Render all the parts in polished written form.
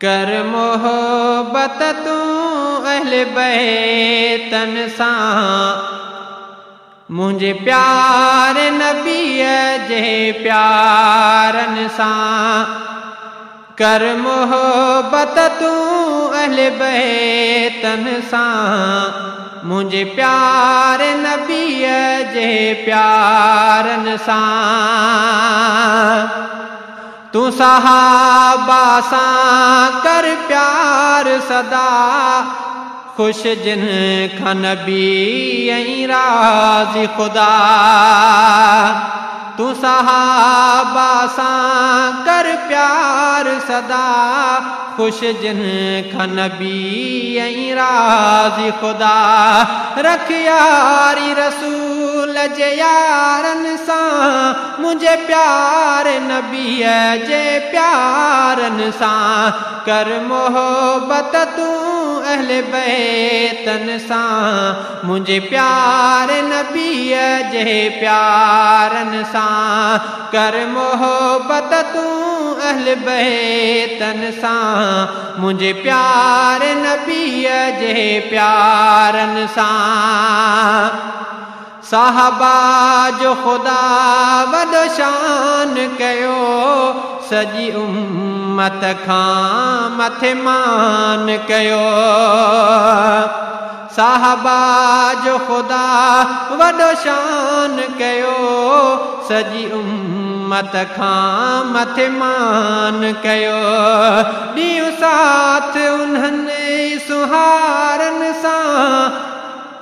कर मोहब्बत तू अहले बैतन सां, मुझे प्यार नबीअ जे प्यारन सां। कर मोहब्बत तू अहले बैतन सां, मुझे प्यार नबीअ जे प्यारन सां। तू सहाबा सां कर प्यार सदा, खुश जिन खां नबी ऐं राज़ी खुदा। तू सहाबा सां कर प्यार सदा, खुश जिन खां नबी ऐं राज़ी खुदा। रख यारी रसूल जे यारन सां, मुझे प्यार नबीअ जे प्यारन सां। कर मोहब्बत तू अहले बैतन सां, मुझे प्यार नबीअ जे प्यारन सां। कर मोहब्बत तू अहले बैतन सां, मुझे प्यार नबीअ जे प्यारन सां। साहबा जो खुदा वॾो शान कयो, सॼी उम्मत खां मथे मान कयो। साहबा जो खुदा वॾो शान कयो, सॼी उम्मत खां मथे मान कयो। ॾींहुं साथ उन्हनि सुहारन सां,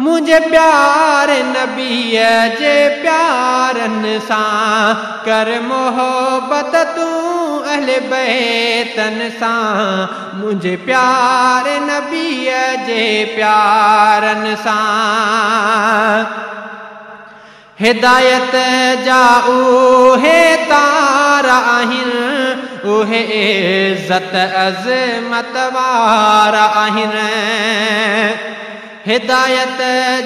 मुझे प्यार नबीअ जे प्यारन सां। कर मोहब्बत तू अहले बैतन सां, मुझे प्यार नबीअ जे प्यारन सां। हिदायत जा उहे तार आहिनि, उहे इज़्ज़त अज़मत वारा आहिनि। हिदायत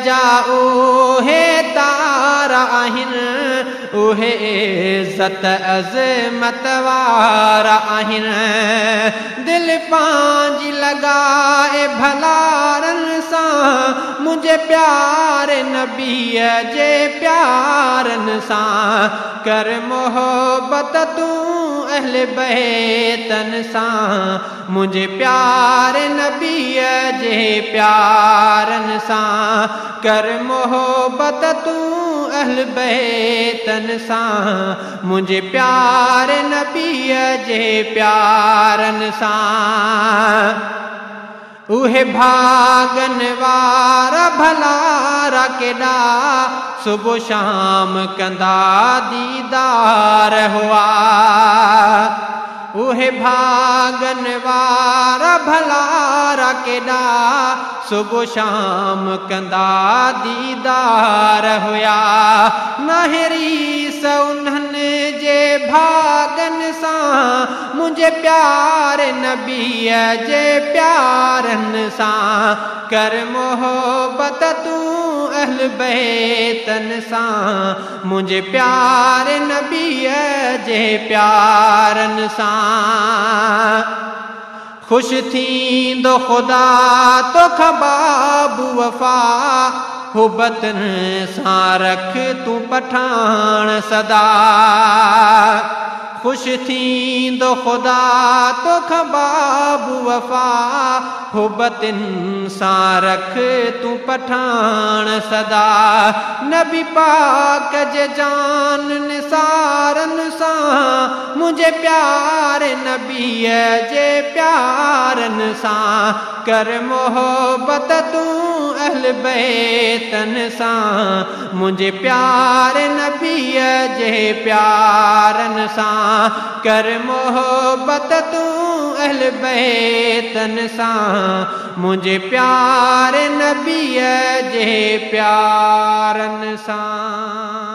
जा उहे तार आहिनि, उहे इज़्ज़त अज़मत वारा आहिनि। दिल पंहिंजी लॻाए भलारन सां, मुझे प्यार नबीअ जे प्यारन सां। कर मोहब्बत तू अहले बैतन सां, मुझे प्यार नबीअ जे प्यारन सां। कर मोहब्बत तू अहले बैतन सां, मुझे प्यार नबीअ जे प्यारन सां। उहे भागन वारा भलारा केॾा, सुबुह शाम कंदा दीदार हुआ। उहे भागन वारा भलारा केॾा, सुबुह शाम कंदा दीदार हुया। नहरीस उन्हनि जे भागन सां, मुझे प्यार नबीअ जे प्यारन सां। कर मोहब्बत तू अहले बैतन सां, मुझे प्यार नबीअ जे प्यारन सां। खुश थींदो खुदा तोखां बाबू वफ़ा, हुबतन सां रख तू पठान सदा। खुश थींदो खुदा तोखां बाबू वफ़ा, हुबतिन सां रख तू पठान सदा। नबी पाक जे जान निसारन सां, मुझे प्यार नबीअ जे प्यारन सां। कर मोहब्बत तू अहले बैतन सां, मुझे प्यार नबीअ जे प्यारन सां। कर मोहब्बत तू अहले बैतन सां, मुझे प्यार नबीअ जे प्यारन सां।